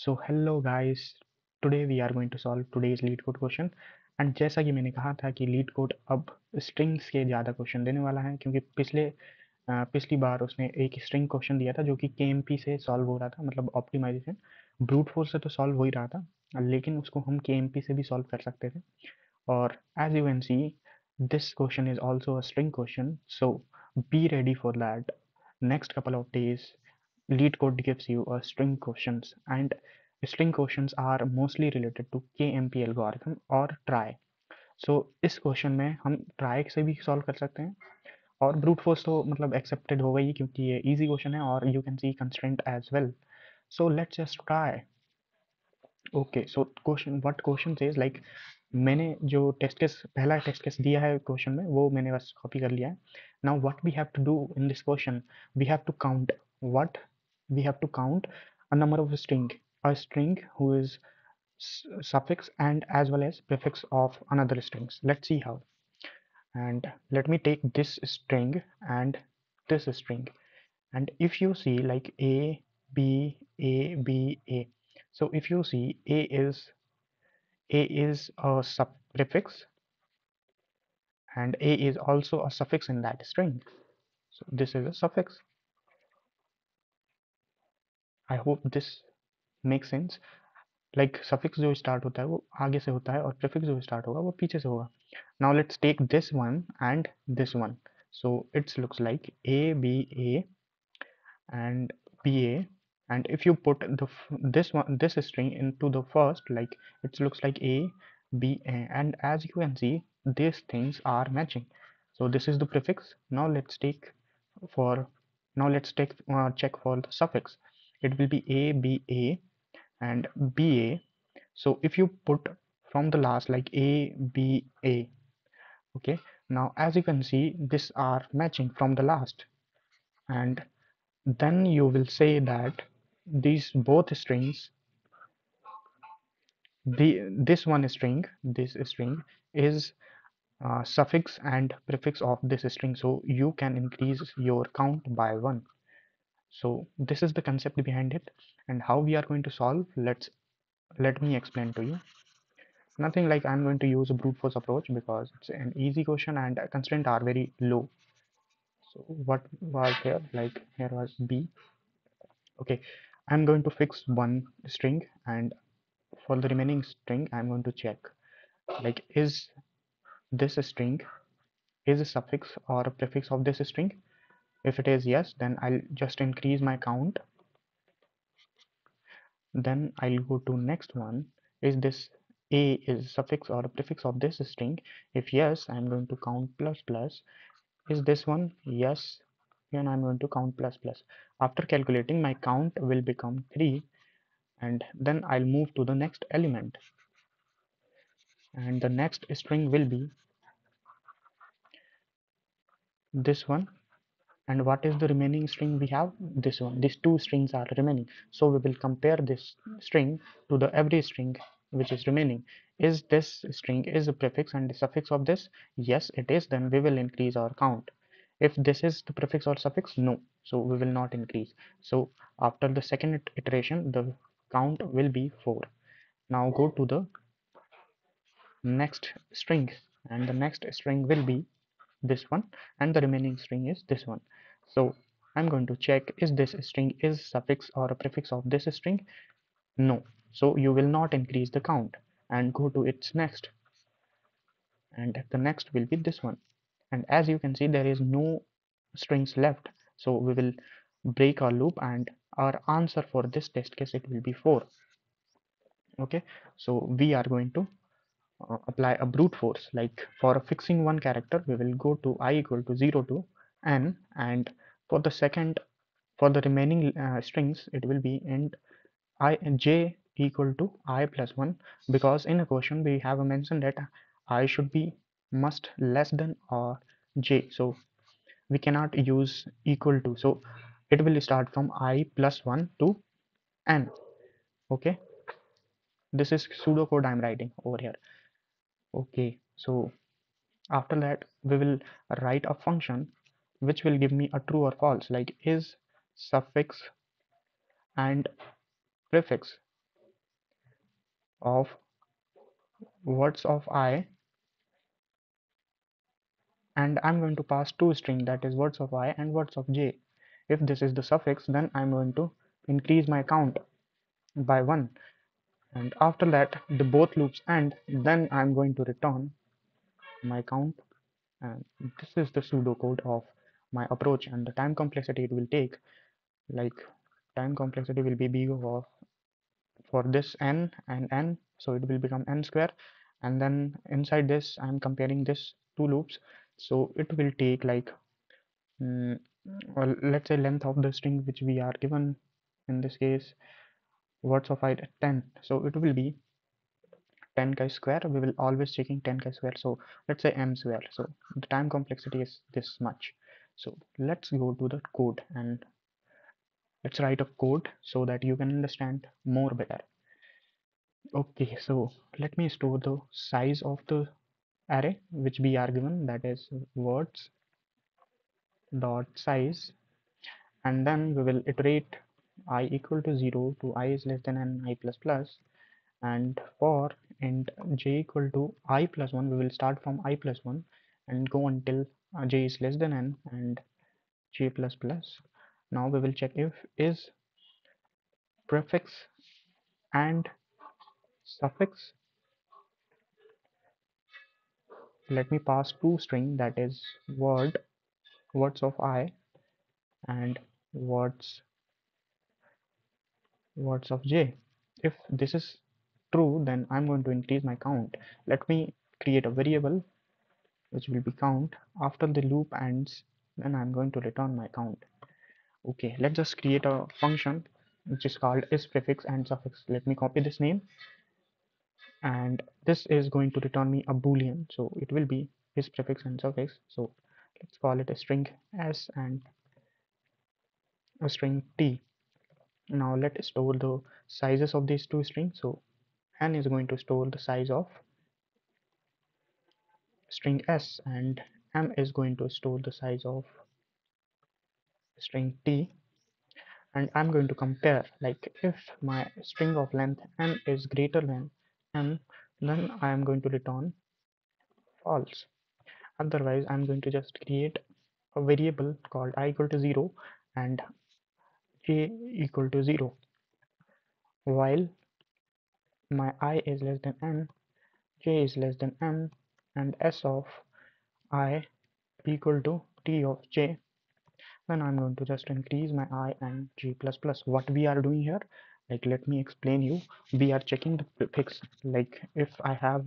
So hello guys, today we are going to solve today's LeetCode question. And जैसा कि मैंने कहा था कि लीड कोड अब स्ट्रिंग्स के ज़्यादा क्वेश्चन देने वाला है, क्योंकि पिछली बार उसने एक स्ट्रिंग क्वेश्चन दिया था जो कि केएमपी से सॉल्व हो रहा था, मतलब ऑप्टिमाइजेशन ब्रूट फोर्स से तो सॉल्व हो ही रहा था, लेकिन उसको हम केएमपी से भी सॉल्व कर सकते थे। और as you can see, this question is also a string question, so be ready for that. Next couple of days, lead code gives you a string questions, and string questions are mostly related to KMP algorithm और try. So इस question में हम try से भी solve कर सकते हैं, और ब्रूट फोर्स तो मतलब एक्सेप्टेड हो गई क्योंकि ये इजी क्वेश्चन है और you can see constraint as well. So let's just try. Okay, so question what question is like, मैंने जो टेस्ट केस पहला टेस्ट केस दिया है क्वेश्चन में वो मैंने बस कॉपी कर लिया है. Now what we have to do in this question, we have to count what we have to count a number of a string who is suffix and as well as prefix of another strings. Let's see how. And let me take this string and this string, and if you see like a b a b a, so if you see a is a prefix and a is also a suffix in that string, so this is a suffix. I hope this makes sense. Like suffix जो start होता है वो आगे से होता है और prefix जो स्टार्ट होगा वो पीछे से होगा. Now let's take this one and this one. So it's looks like A B A and ba, and if you put this string into the first, like it looks like a b a, and as you can see these things are matching, so this is the prefix. Now let's take for check for the suffix. It will be a b a and ba. So if you put from the last like a b a, okay, now as you can see these are matching from the last, and then you will say that these both strings, this string is suffix and prefix of this string, so you can increase your count by one. So this is the concept behind it, and how we are going to solve, let me explain to you. Nothing like I'm going to use a brute force approach because it's an easy question and constraints are very low. So what was here, like here was b. Okay, I'm going to fix one string, and for the remaining string I'm going to check like, is this string is a suffix or a prefix of this string. If it is yes, then I'll just increase my count. Then I'll go to next one. Is this a is suffix or a prefix of this string? If yes, I'm going to count plus plus. Is this one yes, then I'm going to count plus plus. After calculating, my count will become 3, and then I'll move to the next element, and the next string will be this one. And what is the remaining string we have? This one. These two strings are remaining, so we will compare this string to the every string which is remaining. Is this string is a prefix and the suffix of this? Yes it is, then we will increase our count. If this is the prefix or suffix, no, so we will not increase. So after the second iteration the count will be 4. Now go to the next string, and the next string will be this one, and the remaining string is this one. So I'm going to check, is this string is suffix or a prefix of this string? No, so you will not increase the count, and go to its next, and the next will be this one. And as you can see there is no strings left, so we will break our loop, and our answer for this test case it will be 4. Okay, so we are going to apply a brute force. Like for fixing one character we will go to I equal to 0 to n, and for the second, for the remaining strings it will be int I j equal to I plus 1, because in a question we have mentioned that I should be must less than or j, so we cannot use equal to, so it will start from I plus 1 to n. Okay, this is pseudocode I'm writing over here. Okay, so after that we will write a function which will give me a true or false, like is suffix and prefix of words of I, and I'm going to pass two string, that is words of I and words of j. If this is the suffix, then I'm going to increase my count by 1, and after that the both loops end, then I'm going to return my count. And this is the pseudocode of my approach, and the time complexity it will take, like time complexity will be big of for this n and n, so it will become n square, and then inside this I'm comparing this two loops, so it will take like mm, well, let's say length of the string which we are given, in this case words of I 10, so it will be 10 chi square. We will always checking 10 chi square, so let's say m square. So the time complexity is this much. So let's go to the code and let's write a code so that you can understand more better. Okay, so let me store the size of the array which we are given, that is words dot size, and then we will iterate I equal to 0 to I is less than n I plus plus, and for int j equal to I plus 1, we will start from I plus 1 and go until j is less than n and j plus plus. Now we will check if is prefix and suffix. Let me pass two string, that is words of I and words of j. If this is true, then I'm going to increase my count. Let me create a variable which will be count. After the loop ends, then I'm going to return my count. Okay, let's just create a function which is called is prefix and suffix. Let me copy this name, and this is going to return me a boolean, so it will be is prefix and suffix. So let's call it a string s and a string t. Now let's store the sizes of these two strings. So n is going to store the size of string s, and m is going to store the size of string t. And I'm going to compare, like if my string of length n is greater than m, then I am going to return false. Otherwise I'm going to just create a variable called I equal to 0 and j equal to 0, while my I is less than n, j is less than m, and s of I equal to t of j. Then I'm going to just increase my I and j plus plus. What we are doing here, like let me explain you. We are checking the prefix. Like if I have,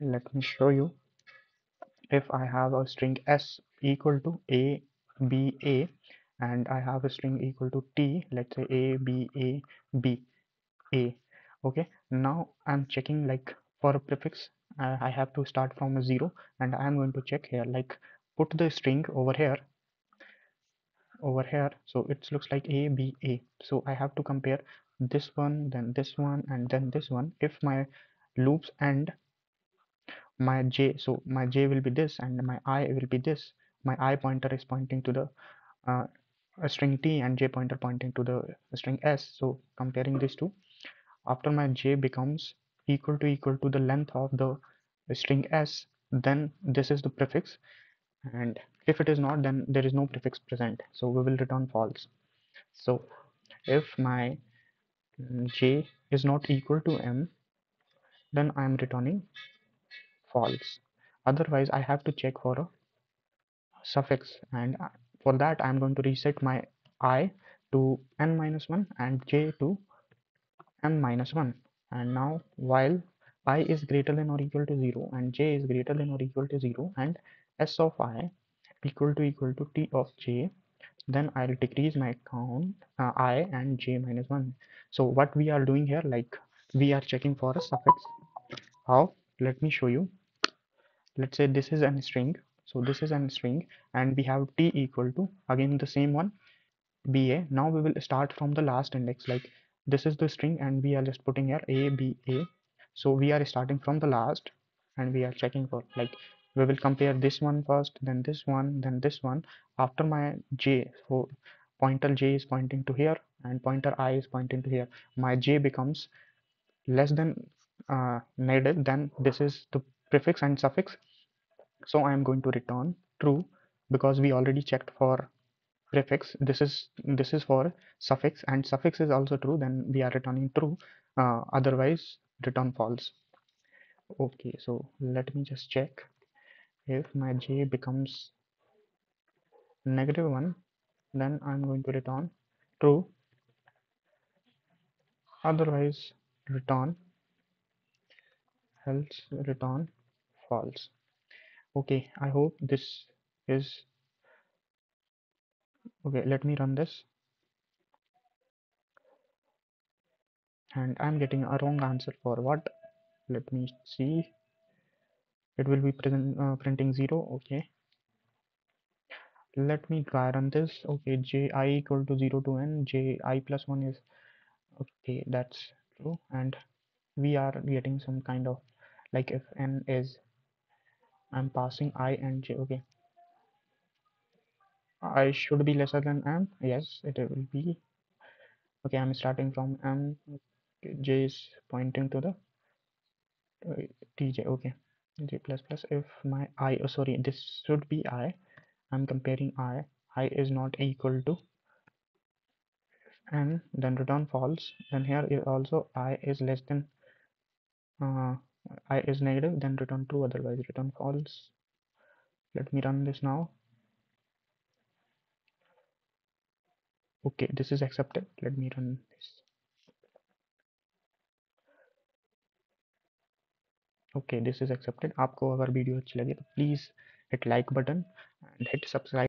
let me show you. If I have a string s equal to a b a, and I have a string equal to t, let's say a b a b a. Okay, now I'm checking, like for a prefix, I have to start from a 0, and I'm going to check here, like put the string over here, so it looks like a b a, so I have to compare this one, then this one, and then this one. If my loops end my j, so my j will be this and my I will be this. My I pointer is pointing to the uh, a string t, and j pointer pointing to the string s. So comparing these two, after my j becomes equal to the length of the string s, then this is the prefix, and if it is not, then there is no prefix present, so we will return false. So if my j is not equal to m, then I am returning false. Otherwise I have to check for a suffix, and for that I'm going to reset my I to n minus 1 and j to n minus 1. And now while I is greater than or equal to 0 and j is greater than or equal to 0 and s of I equal to t of j, then I'll decrease my count I and j minus 1. So what we are doing here, like we are checking for a suffix. How? Let me show you. Let's say this is a string, so this is a string, and we have t equal to, again the same one, ba. Now we will start from the last index, like this is the string and we are just putting here a b a. So we are starting from the last, and we are checking for, like we will compare this one first, then this one, then this one. After my j, so pointer j is pointing to here and pointer I is pointing to here, my j becomes less than negative, then this is the prefix and suffix. So I am going to return true because we already checked for prefix. This is for suffix, and suffix is also true, then we are returning true. Otherwise return false. Okay, so let me just check. If my j becomes -1, then I'm going to return true, otherwise return, else return false. Okay, I hope this is okay. Let me run this, and I'm getting a wrong answer for what? Let me see. It will be printing 0. Okay, let me try run this. Okay, ji equal to 0 to n, ji plus 1 is okay, that's true, and we are getting some kind of like if n is, I'm passing I and j. Okay, I should be lesser than m. Yes, it will be. Okay, I'm starting from m. Okay, j is pointing to the tj. Okay, j plus plus. If my I, oh sorry, this should be I. I'm comparing I is not equal to n, then return false. Then here is also I is less than uh, I is negative, then return true, otherwise return false. Let me run this now. Okay, this is accepted. Let me run this. Okay, this is accepted. आपको अगर video अच्छी लगे तो please hit like button and hit subscribe.